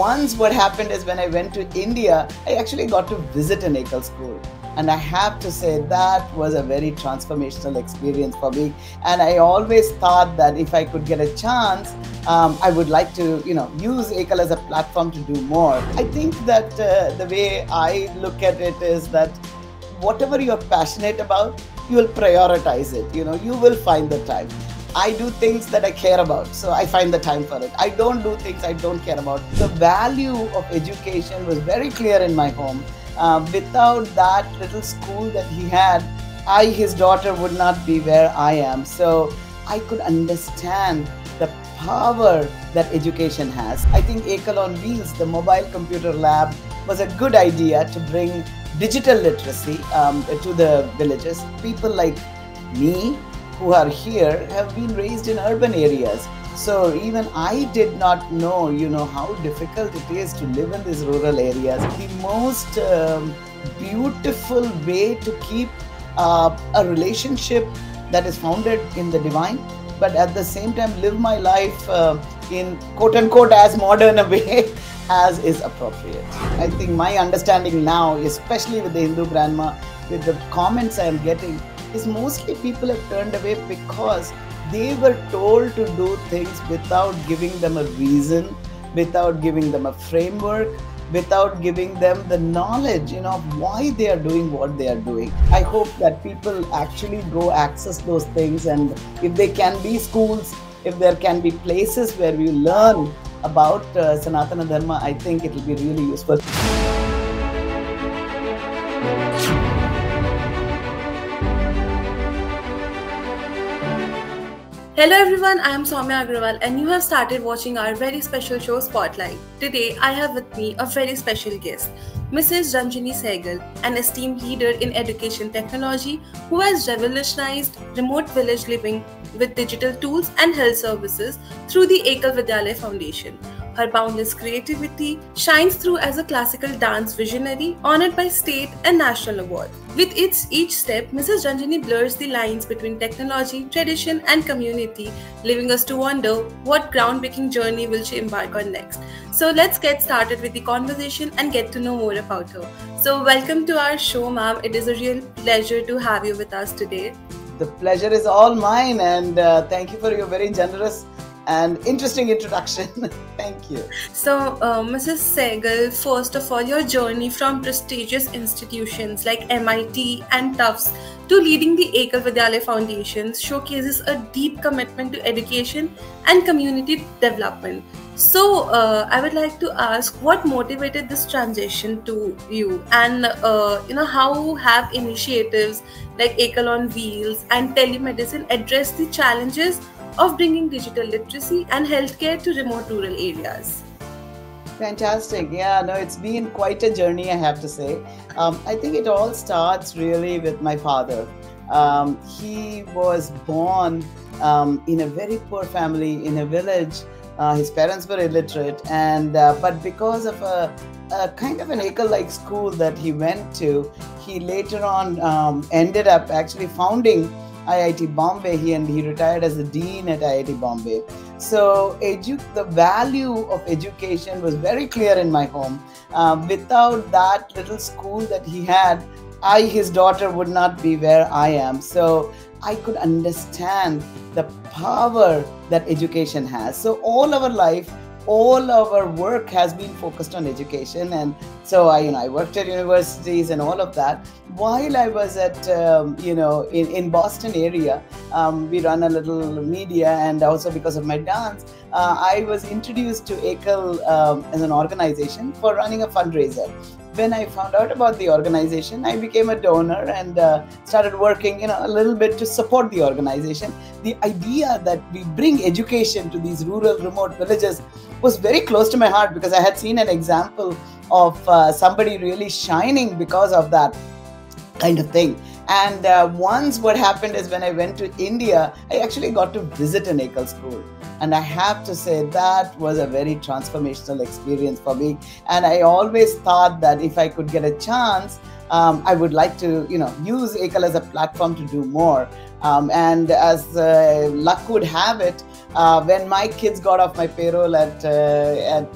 Once what happened is when I went to India, I actually got to visit an Ekal school. And I have to say that was a very transformational experience for me. And I always thought that if I could get a chance, I would like to, use Ekal as a platform to do more. I think that the way I look at it is that whatever you're passionate about, you will prioritize it. You will find the time. I do things that I care about, so I find the time for it. I don't do things I don't care about. The value of education was very clear in my home. Without that little school that he had, his daughter, would not be where I am. So I could understand the power that education has. I think Ekal on Wheels, the mobile computer lab, was a good idea to bring digital literacy to the villages. People like me who are here have been raised in urban areas. So even I did not know, how difficult it is to live in these rural areas. The most beautiful way to keep a relationship that is founded in the divine, but at the same time live my life in quote unquote as modern a way as is appropriate. I think my understanding now, especially with the Hindu grandma, with the comments I am getting, is mostly people have turned away because they were told to do things without giving them a reason, without giving them a framework, without giving them the knowledge, of why they are doing what they are doing. I hope that people actually go access those things, and if they can be schools, if there can be places where we learn about Sanatana Dharma, I think it will be really useful. Hello everyone, I am Soumya Agrawal and you have started watching our very special show Spotlight. Today I have with me a very special guest, Mrs. Ranjani Saigal, an esteemed leader in education technology who has revolutionized remote village living with digital tools and health services through the Ekal Vidyalaya Foundation. Her boundless creativity shines through as a classical dance visionary honored by state and national awards. With each step, Mrs. Ranjani blurs the lines between technology, tradition and community, leaving us to wonder what groundbreaking journey will she embark on next. So let's get started with the conversation and get to know more about her. So welcome to our show, ma'am. It is a real pleasure to have you with us today. The pleasure is all mine, and thank you for your very generous and interesting introduction. Thank you. So, Mrs. Saigal, first of all, your journey from prestigious institutions like MIT and Tufts to leading the Ekal Vidyalaya Foundation showcases a deep commitment to education and community development. So, I would like to ask, what motivated this transition to you, and how have initiatives like Ekal on Wheels and telemedicine addressed the challenges of bringing digital literacy and healthcare to remote rural areas? Fantastic. Yeah, no, it's been quite a journey, I have to say. I think it all starts really with my father. He was born in a very poor family in a village. His parents were illiterate, and but because of a kind of an Ekal-like school that he went to, he later on ended up actually founding IIT Bombay. He retired as a dean at IIT Bombay. So the value of education was very clear in my home. Without that little school that he had, his daughter, would not be where I am. So I could understand the power that education has. So all our life, all our work has been focused on education, and so I worked at universities and all of that. While I was at in Boston area, we run a little media, and also because of my dance, I was introduced to Ekal as an organization for running a fundraiser. When I found out about the organization, I became a donor and started working, a little bit to support the organization. The idea that we bring education to these rural, remote villages was very close to my heart, because I had seen an example of somebody really shining because of that kind of thing. And once what happened is when I went to India, I actually got to visit an Ekal school. And I have to say that was a very transformational experience for me. And I always thought that if I could get a chance, I would like to, use Ekal as a platform to do more. And as luck would have it, When my kids got off my payroll at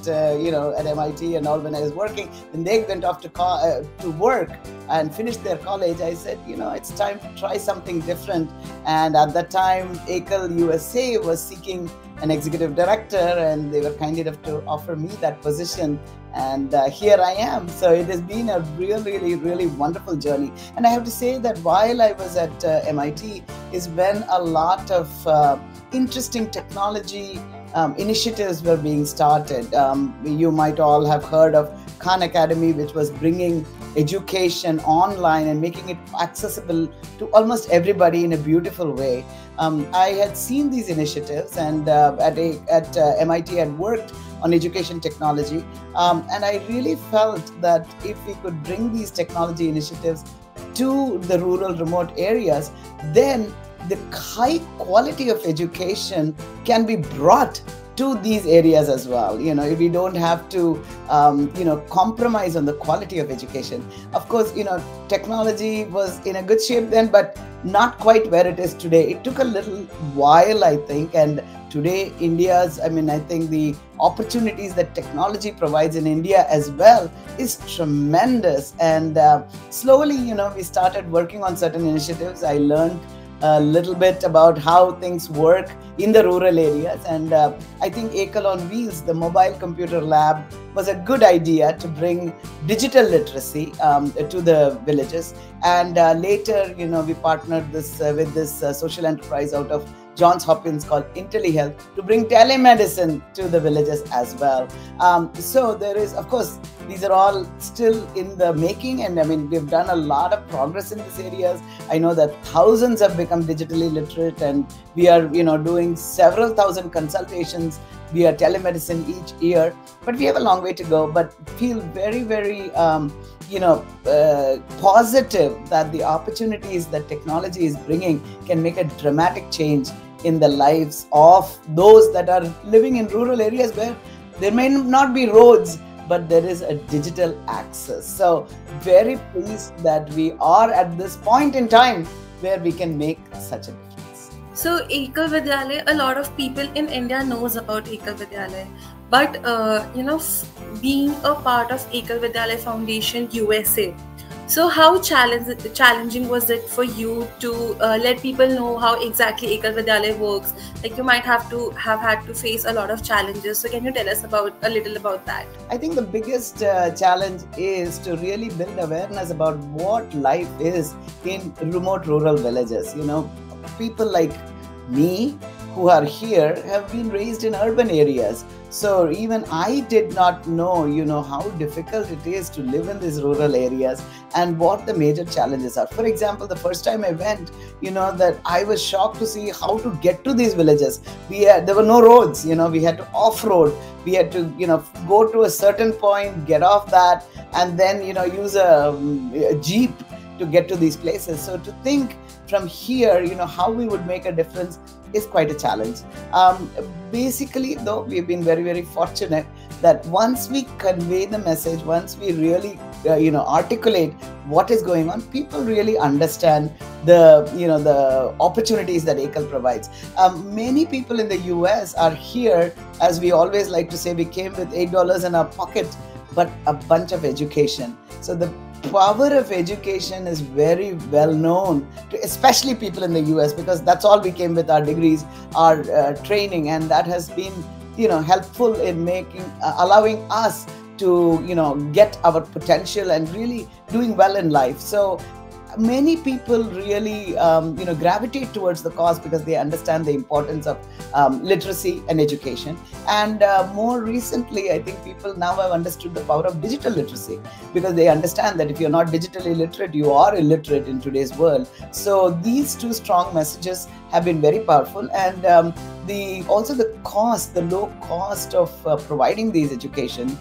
MIT and all, when I was working, when they went off to work and finished their college, I said, it's time to try something different. And at that time, Ekal USA was seeking an executive director, and they were kind enough to offer me that position. And here I am. So it has been a really, really wonderful journey. And I have to say that while I was at MIT is when a lot of interesting technology initiatives were being started. You might all have heard of Khan Academy, which was bringing education online and making it accessible to almost everybody in a beautiful way. I had seen these initiatives, and at MIT I had worked on education technology, and I really felt that if we could bring these technology initiatives to the rural remote areas, then the high quality of education can be brought to these areas as well. We don't have to compromise on the quality of education. Of course, technology was in a good shape then, but not quite where it is today. It took a little while, I think, and today I think the opportunities that technology provides in India as well is tremendous. And slowly, we started working on certain initiatives. I learned a little bit about how things work in the rural areas, and I think Ekal on Wheels, the mobile computer lab, was a good idea to bring digital literacy to the villages. And later, we partnered with this social enterprise out of Johns Hopkins called IntelliHealth to bring telemedicine to the villages as well. So there is, of course, these are all still in the making, and we've done a lot of progress in these areas. I know that thousands have become digitally literate, and we are, doing several thousand consultations via telemedicine each year. But we have a long way to go, but feel very, very positive that the opportunities that technology is bringing can make a dramatic change in the lives of those that are living in rural areas where there may not be roads, but there is a digital access. So very pleased that we are at this point in time where we can make such a difference. So Ekal Vidyalaya, a lot of people in India knows about Ekal Vidyalaya, but being a part of Ekal Vidyalaya Foundation USA, so how challenging was it for you to let people know how exactly Ekal Vidyalaya works? Like, you might have had to face a lot of challenges. So can you tell us a little about that? I think the biggest challenge is to really build awareness about what life is in remote rural villages. People like me who are here have been raised in urban areas. So even I did not know, how difficult it is to live in these rural areas and what the major challenges are. For example, the first time I went, that I was shocked to see how to get to these villages. There were no roads, we had to off-road. We had to, go to a certain point, get off that, and then, use a jeep to get to these places. So to think from here, how we would make a difference is quite a challenge. Basically, though, we've been very, very fortunate that once we convey the message, once we really, articulate what is going on, people really understand the opportunities that Ekal provides. Many people in the US are here, as we always like to say, we came with $8 in our pocket, but a bunch of education. So the power of education is very well known to especially people in the US, because that's all we came with, our degrees, our training, and that has been helpful in allowing us to get our potential and really doing well in life. So many people really gravitate towards the cause because they understand the importance of literacy and education. And more recently, I think people now have understood the power of digital literacy, because they understand that if you're not digitally literate, you are illiterate in today's world. So these two strong messages have been very powerful. And also the low cost of providing these education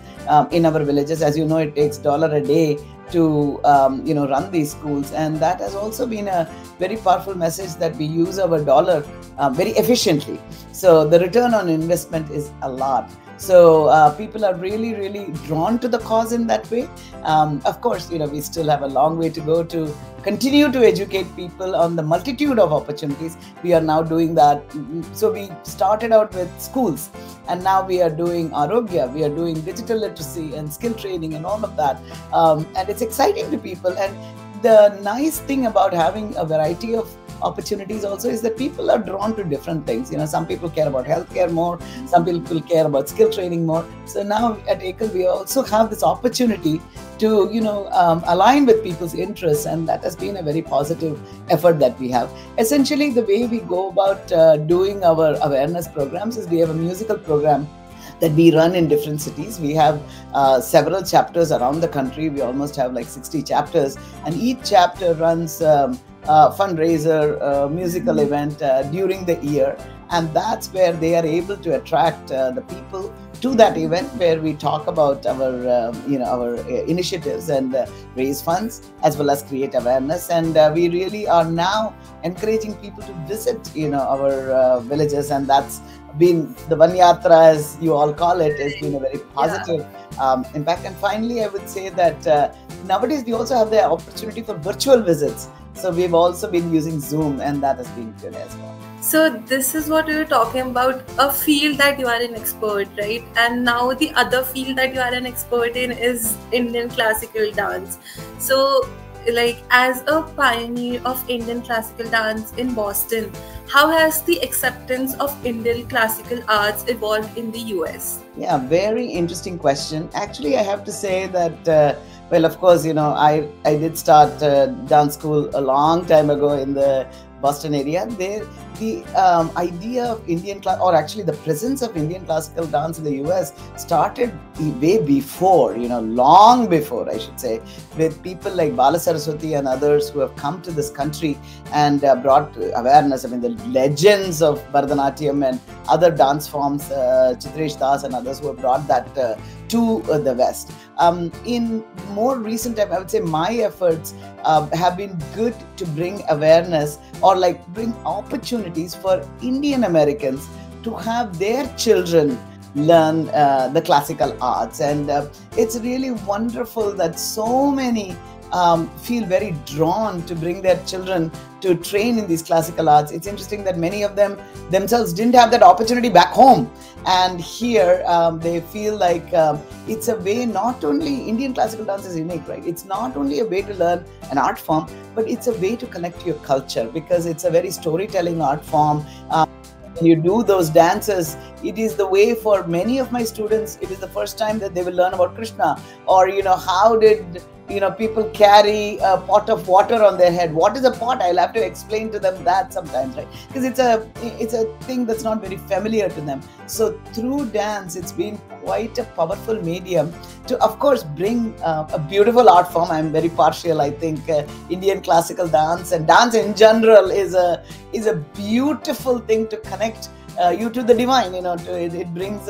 in our villages. As you know, it takes $1 a day to run these schools, and that has also been a very powerful message, that we use our dollar very efficiently. So the return on investment is a lot. So people are really, really drawn to the cause in that way. Of course, we still have a long way to go to continue to educate people on the multitude of opportunities, we are now doing that. So we started out with schools, and now we are doing Arogya, we are doing digital literacy and skill training and all of that. And it's exciting to people. And the nice thing about having a variety of opportunities also is that people are drawn to different things. Some people care about healthcare more, some people care about skill training more. So now at Ekal, we also have this opportunity to align with people's interests, and that has been a very positive effort that we have. Essentially, the way we go about doing our awareness programs is we have a musical program that we run in different cities. We have several chapters around the country. We almost have like 60 chapters, and each chapter runs fundraiser, musical event during the year, and that's where they are able to attract the people to that event, where we talk about our initiatives and raise funds as well as create awareness. And we really are now encouraging people to visit our villages, and that's been the Vanyatra, as you all call it, has been a very positive impact. And finally, I would say that nowadays we also have the opportunity for virtual visits. So we've also been using Zoom, and that has been good as well. So this is what we were talking about, a field that you are an expert, right? And now the other field that you are an expert in is Indian classical dance. So like, as a pioneer of Indian classical dance in Boston, how has the acceptance of Indian classical arts evolved in the US? Yeah, very interesting question. Actually, I have to say that well, of course, I did start dance school a long time ago in the Boston area. The idea of Indian or actually the presence of Indian classical dance in the US started way before, long before, I should say, with people like Bala Saraswati and others who have come to this country and brought awareness. I mean, the legends of Bharatanatyam and other dance forms, Chitresh Das and others who have brought that to the West. In more recent time, I would say my efforts have been good to bring awareness, or like bring opportunities for Indian Americans to have their children learn the classical arts. And it's really wonderful that so many feel very drawn to bring their children to train in these classical arts. It's interesting that many of them themselves didn't have that opportunity back home, and here they feel like it's a way. Not only Indian classical dance is unique, right? It's not only a way to learn an art form, but it's a way to connect to your culture, because it's a very storytelling art form. When you do those dances, it is the way for many of my students, it is the first time that they will learn about Krishna, or how did people carry a pot of water on their head. What is a pot? I'll have to explain to them that sometimes, right? Because it's a thing that's not very familiar to them. So through dance, it's been quite a powerful medium to, of course, bring a beautiful art form. I'm very partial. I think Indian classical dance and dance in general is a beautiful thing to connect you to the divine. It brings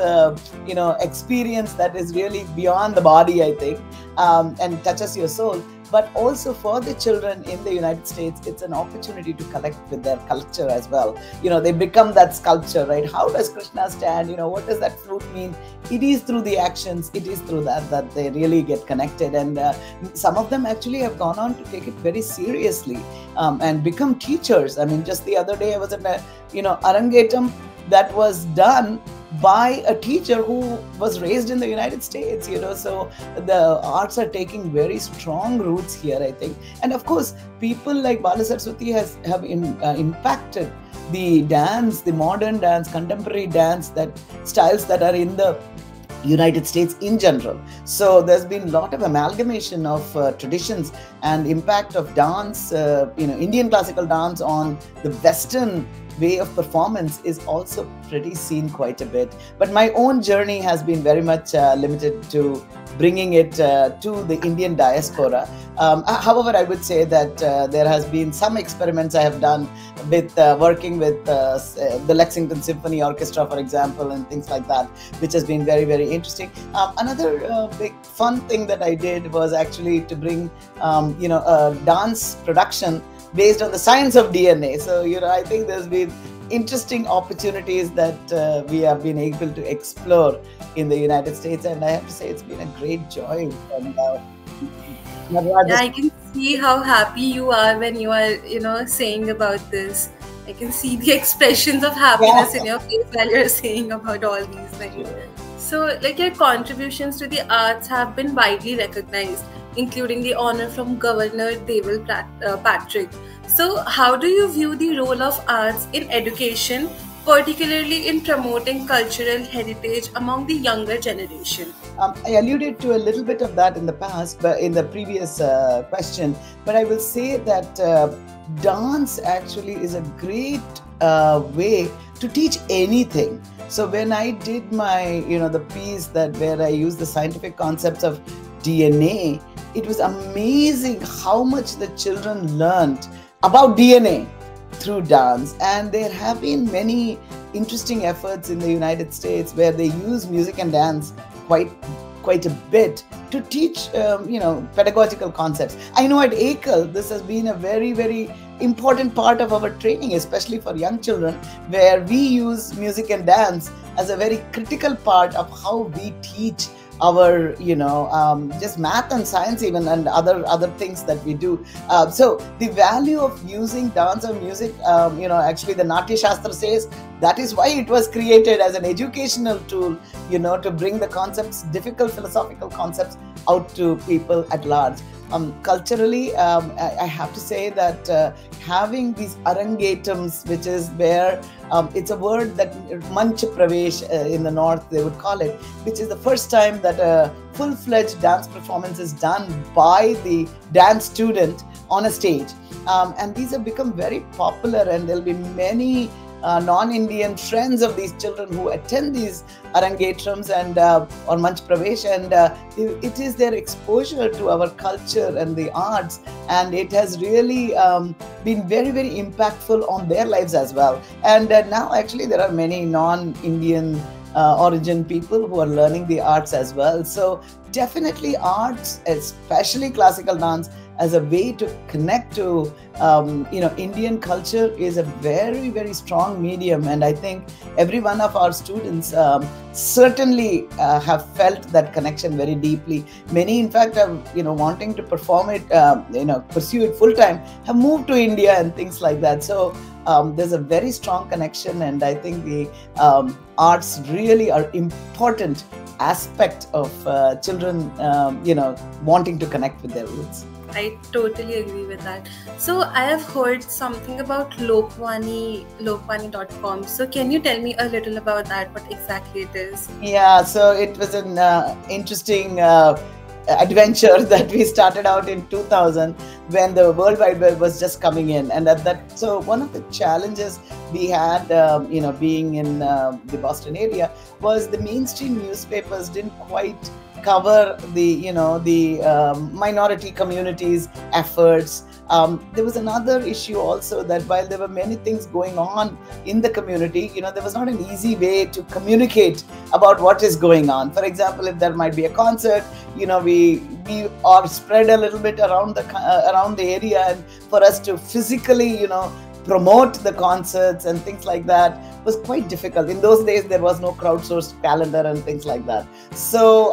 experience that is really beyond the body, I think, and touches your soul. But also for the children in the United States, it's an opportunity to connect with their culture as well. They become that sculpture, right? How does Krishna stand? What does that flute mean? It is through the actions, it is through that they really get connected. And some of them actually have gone on to take it very seriously and become teachers. I mean, just the other day I was at a Arangetam that was done by a teacher who was raised in the United States, so the arts are taking very strong roots here, I think. And of course, people like Bala Saraswati have impacted the dance, the modern dance, contemporary dance, that styles that are in the United States in general. So there's been a lot of amalgamation of traditions and impact of dance, Indian classical dance on the Western way of performance is also pretty seen quite a bit. But my own journey has been very much limited to bringing it to the Indian diaspora. However, I would say that there has been some experiments I have done with working with the Lexington Symphony Orchestra, for example, and things like that, which has been very, very interesting. Another big fun thing that I did was actually to bring, a dance production based on the science of DNA. So, I think there's been interesting opportunities that we have been able to explore in the United States. And I have to say, it's been a great joy. And Yeah, I can see how happy you are when you are, saying about this. I can see the expressions of happiness in your face while you're saying about all these things. So, like, your contributions to the arts have been widely recognized, including the honor from Governor Deval Patrick. So, how do you view the role of arts in education, particularly in promoting cultural heritage among the younger generation? I alluded to a little bit of that in the past, but in the previous question. But I will say that dance actually is a great way to teach anything. So when I did my, the piece where I used the scientific concepts of DNA, it was amazing how much the children learned about DNA through dance. And there have been many interesting efforts in the United States where they use music and dance quite a bit to teach pedagogical concepts. I know at Ekal this has been a very, very important part of our training, especially for young children, where we use music and dance as a very critical part of how we teach our just math and science even, and other things that we do. So the value of using dance or music, actually the Natya Shastra says that is why it was created as an educational tool, to bring the concepts, difficult philosophical concepts, out to people at large. Culturally, I have to say that having these arangetams, which is where it's a word that Manch Pravesh in the north they would call it, which is the first time that a full-fledged dance performance is done by the dance student on a stage. And these have become very popular, and there'll be many non-Indian friends of these children who attend these arangetrams and or Manch Pravesh, and it is their exposure to our culture and the arts, and it has really been very, very impactful on their lives as well. And now actually there are many non-Indian origin people who are learning the arts as well. So definitely arts, especially classical dance, as a way to connect to Indian culture is a very, very strong medium. And I think every one of our students certainly have felt that connection very deeply. Many, in fact, have wanting to perform it, pursue it full time, have moved to India and things like that. So there's a very strong connection, and I think the arts really are important aspect of children wanting to connect with their roots. I totally agree with that. So I have heard something about lokvani.com. So can you tell me a little about that, what exactly it is? Yeah, so it was an interesting adventure that we started out in 2000 when the World Wide Web was just coming in. And so one of the challenges we had, being in the Boston area, was the mainstream newspapers didn't quite cover the minority communities' efforts. There was another issue also, that while there were many things going on in the community, there was not an easy way to communicate about what is going on. For example, if there might be a concert, we are spread a little bit around the area, and for us to physically, promote the concerts and things like that was quite difficult. In those days, there was no crowdsourced calendar and things like that. So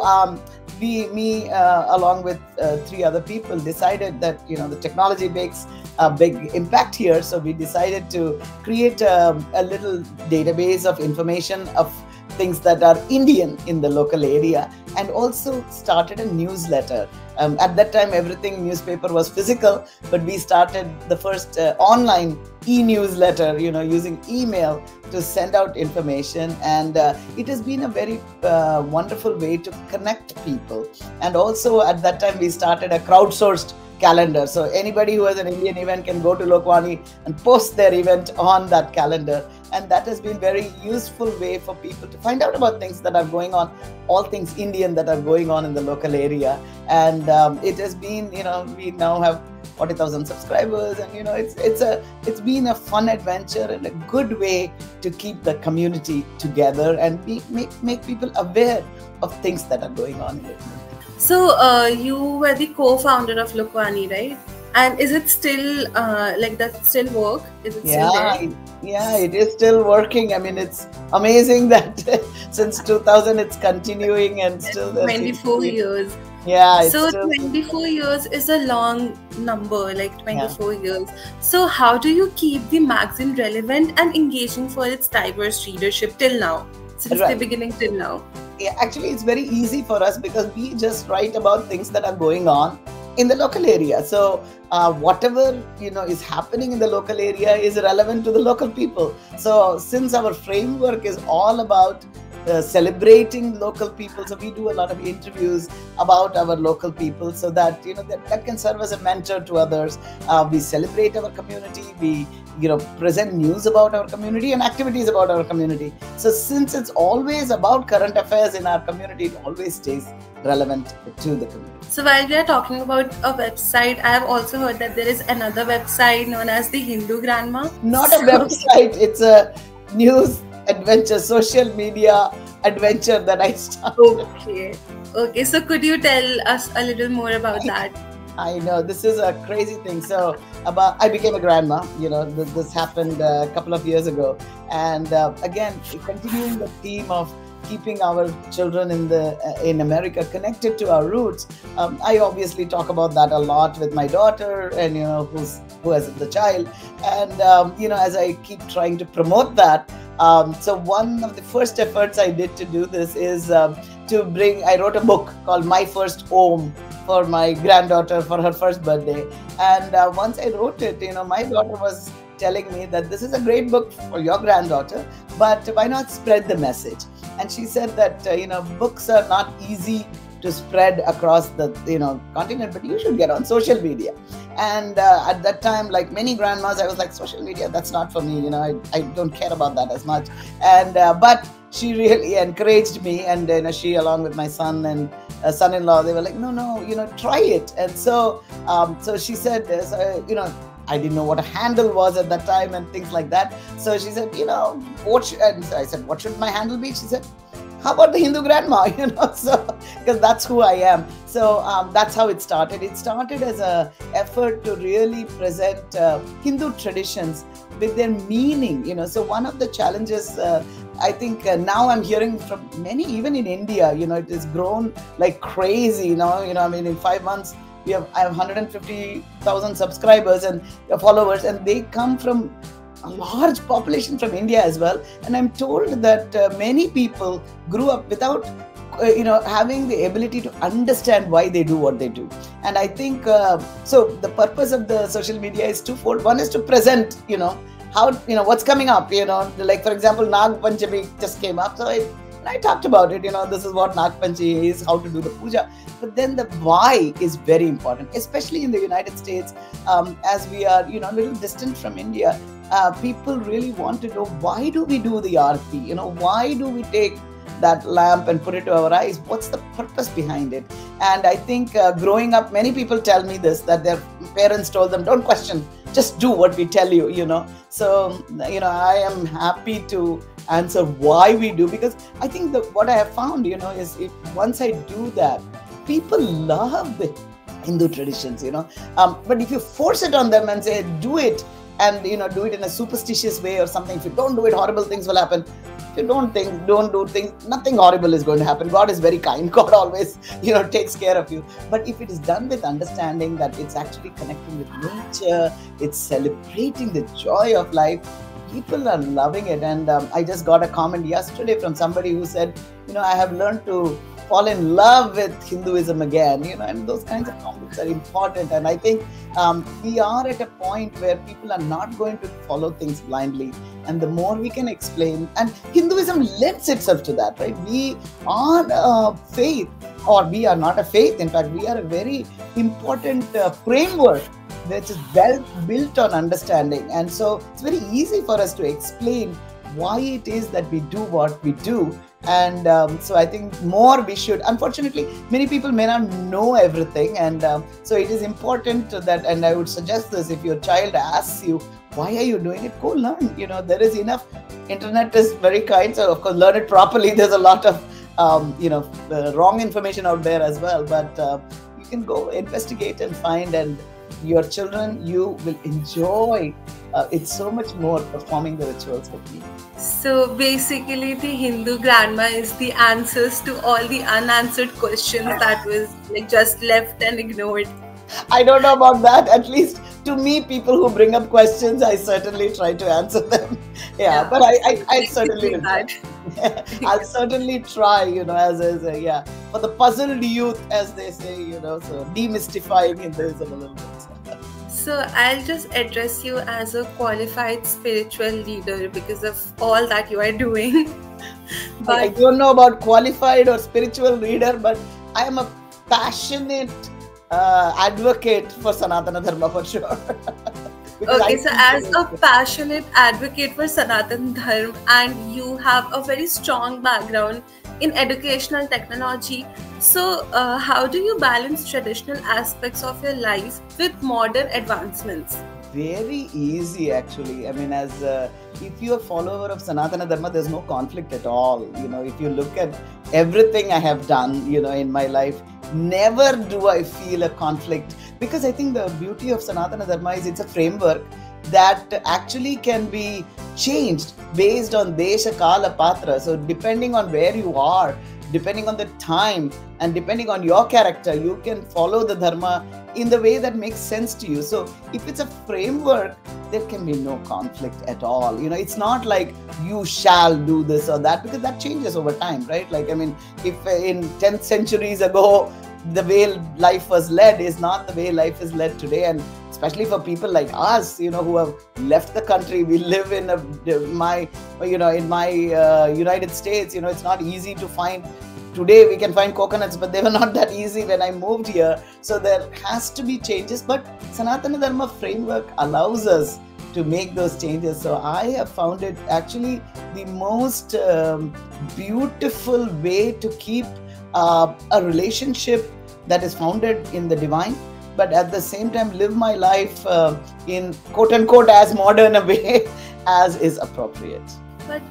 me along with 3 other people decided that the technology makes a big impact here. So we decided to create a little database of information of things that are Indian in the local area, and also started a newsletter. At that time, everything newspaper was physical, but we started the first online e-newsletter, using email to send out information. And it has been a very wonderful way to connect people. And also at that time, we started a crowdsourced calendar. So anybody who has an Indian event can go to Lokvani and post their event on that calendar. And that has been very useful way for people to find out about things that are going on, all things Indian that are going on in the local area. And it has been, we now have 40,000 subscribers, and it's been a fun adventure and a good way to keep the community together and make people aware of things that are going on in the community. So you were the co-founder of Lokvani, right? And is it still like that still work? Is it still Yeah, there? yeah, it is still working. I mean, it's amazing that since 2000 it's continuing and still there seems to 24 be. years. Yeah, it So still seems. 24 years is a long number, like Yeah, 24 years. So how do you keep the magazine relevant and engaging for its diverse readership till now, since the right. beginning till now? Yeah, actually, it's very easy for us because we just write about things that are going on in the local area. So whatever is happening in the local area is relevant to the local people. So since our framework is all about celebrating local people, so we do a lot of interviews about our local people, so that that can serve as a mentor to others. We celebrate our community. We present news about our community and activities about our community. So since it's always about current affairs in our community, it always stays relevant to the community. So while we are talking about a website, I have also heard that there is another website known as the Hindu Grandma. Not a website, it's a news adventure, social media adventure that I started. Okay. Okay. So could you tell us a little more about that? I know this is a crazy thing. So I became a grandma. This happened a couple of years ago, and again, continuing the theme of keeping our children in America connected to our roots. I obviously talk about that a lot with my daughter, and who has the child, and as I keep trying to promote that. So one of the first efforts I did to do this is I wrote a book called My First Home for my granddaughter for her first birthday. And once I wrote it, my daughter was telling me that this is a great book for your granddaughter, but why not spread the message? And she said that, books are not easy to spread across the, continent, but you should get on social media. And at that time, like many grandmas, I was like, social media, that's not for me. I don't care about that as much. And, but she really encouraged me, and she, along with my son and son-in-law, they were like, no, try it. And so she said, I didn't know what a handle was at that time and things like that. So she said, and so I said, what should my handle be? She said, how about the Hindu grandma? So because that's who I am. So that's how it started. It started as an effort to really present Hindu traditions with their meaning. So one of the challenges, I think now I'm hearing from many, even in India, it has grown like crazy. I mean, in 5 months, I have 150,000 subscribers and followers, and they come from a large population from India as well. And I'm told that many people grew up without having the ability to understand why they do what they do. And I think so the purpose of the social media is twofold. One is to present how what's coming up, like for example, Nag Panchami just came up, so I talked about it. This is what Nag Panchami is, how to do the puja. But then the why is very important, especially in the United States, as we are a little distant from India. People really want to know, why do we do the aarti? Why do we take that lamp and put it to our eyes? What's the purpose behind it? And I think growing up, many people tell me this, that their parents told them, don't question, just do what we tell you. So I am happy to answer why we do, because I think that what I have found is, if once I do that, people love the Hindu traditions. But if you force it on them and say do it, and do it in a superstitious way or something, if you don't do it, horrible things will happen. If you don't do things, nothing horrible is going to happen. God is very kind. God always takes care of you. But if it is done with understanding that it's actually connecting with nature, it's celebrating the joy of life, people are loving it. And I just got a comment yesterday from somebody who said, I have learned to fall in love with Hinduism again, and those kinds of comments are important. And I think we are at a point where people are not going to follow things blindly. And the more we can explain, and Hinduism lends itself to that, right? We are a faith, or we are not a faith. In fact, we are a very important framework which is well built on understanding. And so it's very easy for us to explain why it is that we do what we do. And so I think more we should. Unfortunately, many people may not know everything, and so it is important that, and I would suggest this, if your child asks you, why are you doing it, go learn. There is enough. Internet is very kind, so of course learn it properly. There's a lot of wrong information out there as well, but you can go investigate and find, and your children, you will enjoy it so much more performing the rituals with me. So basically, the Hindu grandma is the answers to all the unanswered questions that was like just left and ignored. I don't know about that. At least to me, people who bring up questions, I certainly try to answer them. Yeah, Yeah, but so I certainly basically will that. try. I'll certainly try, as a, yeah, for the puzzled youth, as they say, so demystifying Hinduism a little bit. So I'll just address you as a qualified spiritual leader because of all that you are doing. I But don't know about qualified or spiritual leader, but I am a passionate advocate for Sanatana Dharma for sure. Because I okay, so think as a passionate advocate for Sanatan Dharma, and you have a very strong background in educational technology, so how do you balance traditional aspects of your life with modern advancements? very easy actually. I mean, as if you're a follower of Sanatana Dharma, there's no conflict at all. If you look at everything I have done, in my life, never do I feel a conflict, because I think the beauty of Sanatana Dharma is it's a framework that actually can be changed based on Desha Kala Patra. So depending on where you are, depending on the time, and depending on your character, you can follow the Dharma in the way that makes sense to you. So if it's a framework, there can be no conflict at all. It's not like you shall do this or that, because that changes over time, right? Like, I mean, if in 10th centuries ago, the way life was led is not the way life is led today. And especially for people like us, who have left the country, we live in my United States. It's not easy to find. Today we can find coconuts, but they were not that easy when I moved here. So there has to be changes, but Sanatana Dharma framework allows us to make those changes. So I have found it actually the most beautiful way to keep a relationship that is founded in the divine, but at the same time live my life in quote unquote as modern a way as is appropriate. But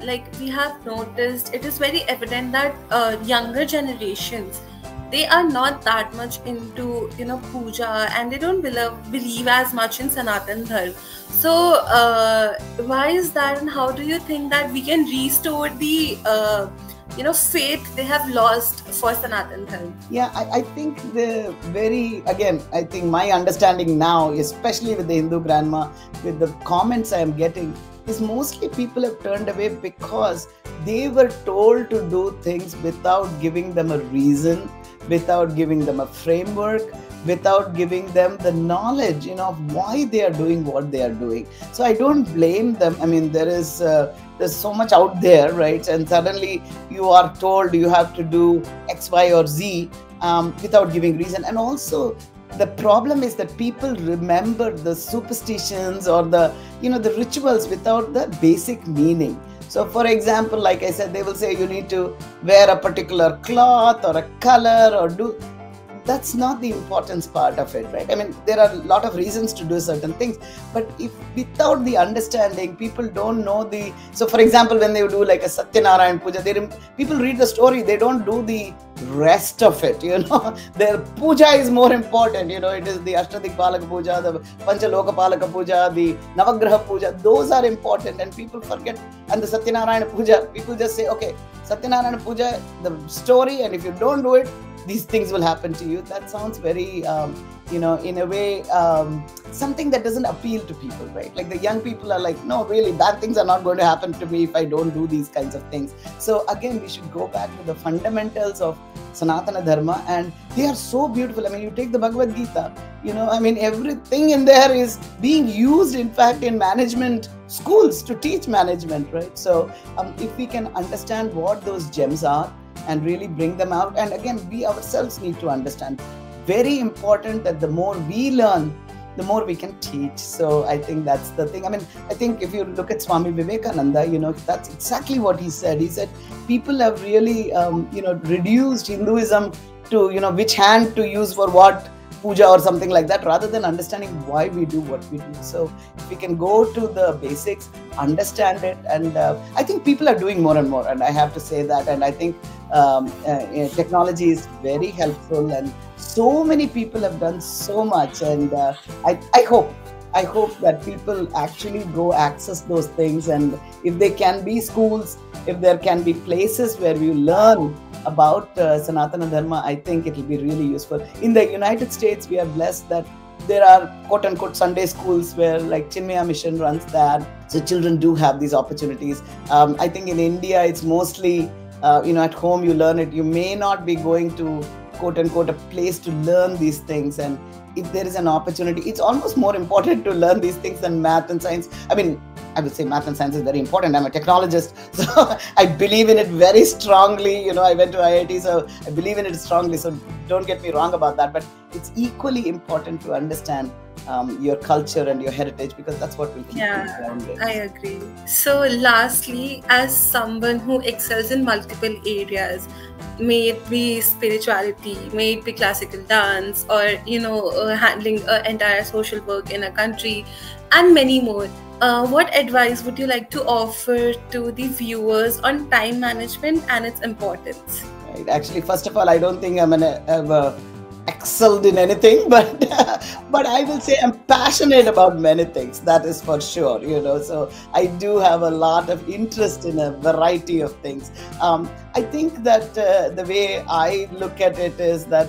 like we have noticed, it is very evident that younger generations, they are not that much into puja, and they don't believe as much in Sanatan Dharma. So why is that, and how do you think that we can restore the faith they have lost for Sanatan Dharma? Yeah, I think I think my understanding now, especially with the Hindu grandma, with the comments I am getting, is mostly people have turned away because they were told to do things without giving them a reason, without giving them a framework, without giving them the knowledge, of why they are doing what they are doing. So I don't blame them. I mean, there's so much out there, right? And suddenly you are told you have to do X, Y, or Z without giving reason. And also, the problem is that people remember the superstitions or the rituals without the basic meaning. So for example, like I said, they will say you need to wear a particular cloth or a color or do. That's not the importance part of it, right? I mean, there are a lot of reasons to do certain things, but if without the understanding, people don't know so for example, when they do like a Satyanarayan Puja, people read the story, they don't do the rest of it, Their puja is more important, it is the Ashtadik Palaka Puja, the Panchaloka Palaka Puja, the Navagraha Puja, those are important, and people forget. And the Satyanarayan Puja, people just say, okay, Satyanarayan Puja, the story, and if you don't do it, these things will happen to you. That sounds very, in a way, something that doesn't appeal to people, right? Like the young people are like, no, really, bad things are not going to happen to me if I don't do these kinds of things. So again, we should go back to the fundamentals of Sanatana Dharma, and they are so beautiful. I mean, you take the Bhagavad Gita, I mean, everything in there is being used, in fact, in management schools to teach management, right? So if we can understand what those gems are, and really bring them out. And again, we ourselves need to understand. Very important that the more we learn, the more we can teach. So I think that's the thing. I mean, I think if you look at Swami Vivekananda, that's exactly what he said. He said, people have really, reduced Hinduism to, which hand to use for what puja or something like that, rather than understanding why we do what we do. So if we can go to the basics, understand it, and I think people are doing more and more, and I have to say that. And I think technology is very helpful, and so many people have done so much, and I hope that people actually go access those things. And if there can be schools, if there can be places where you learn about Sanatana Dharma, I think it will be really useful. In the United States, we are blessed that there are quote unquote Sunday schools where like Chinmaya Mission runs that. So children do have these opportunities. I think in India, it's mostly, at home you learn it. You may not be going to quote unquote a place to learn these things. And if there is an opportunity, it's almost more important to learn these things than math and science. I mean, I would say math and science is very important. I'm a technologist, so I believe in it very strongly. I went to IIT, so I believe in it strongly. So don't get me wrong about that. But it's equally important to understand your culture and your heritage, because that's what will keep you grounded. I agree. So lastly, as someone who excels in multiple areas, may it be spirituality, may it be classical dance, or handling entire social work in a country, and many more, what advice would you like to offer to the viewers on time management and its importance? Right. Actually, first of all, I don't think I'm ever excelled in anything, but I will say I'm passionate about many things. That is for sure. So I do have a lot of interest in a variety of things. I think that the way I look at it is that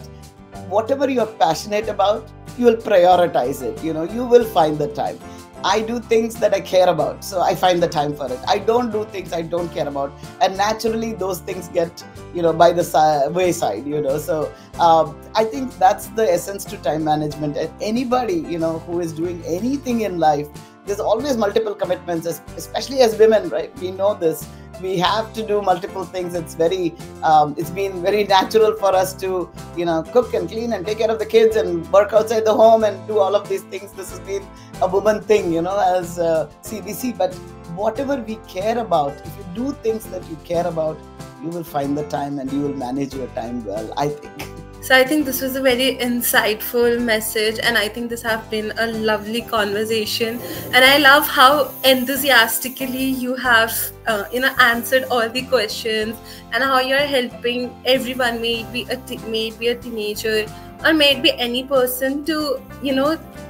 whatever you're passionate about, you will prioritize it. You will find the time. I do things that I care about, so I find the time for it. I don't do things I don't care about, and naturally those things get by the wayside. So I think that's the essence to time management. And anybody who is doing anything in life, there's always multiple commitments, especially as women, right? We know this. We have to do multiple things. It's been very natural for us to cook and clean and take care of the kids and work outside the home and do all of these things. This has been a woman thing, as CBC. But whatever we care about, if you do things that you care about, you will find the time and you will manage your time well, I think. So I think this was a very insightful message, and I think this has been a lovely conversation. And I love how enthusiastically you have answered all the questions, and how you're helping everyone, may it be a teenager, or may it be any person, to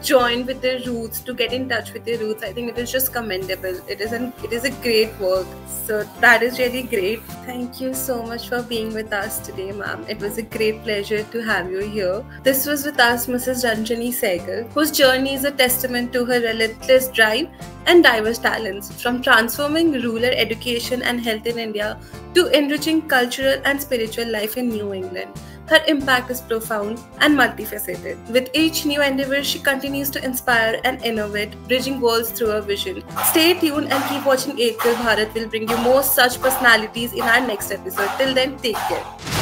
join with their roots, to get in touch with their roots. I think it is just commendable. It is a great work. So that is really great. Thank you so much for being with us today, ma'am. It was a great pleasure to have you here. This was with us Mrs. Ranjani Saigal, whose journey is a testament to her relentless drive and diverse talents, from transforming rural education and health in India to enriching cultural and spiritual life in New England. Her impact is profound and multifaceted. With each new endeavor, she continues to inspire and innovate, bridging worlds through her vision. Stay tuned and keep watching Ekal Bharat. Will bring you more such personalities in our next episode. Till then, take care.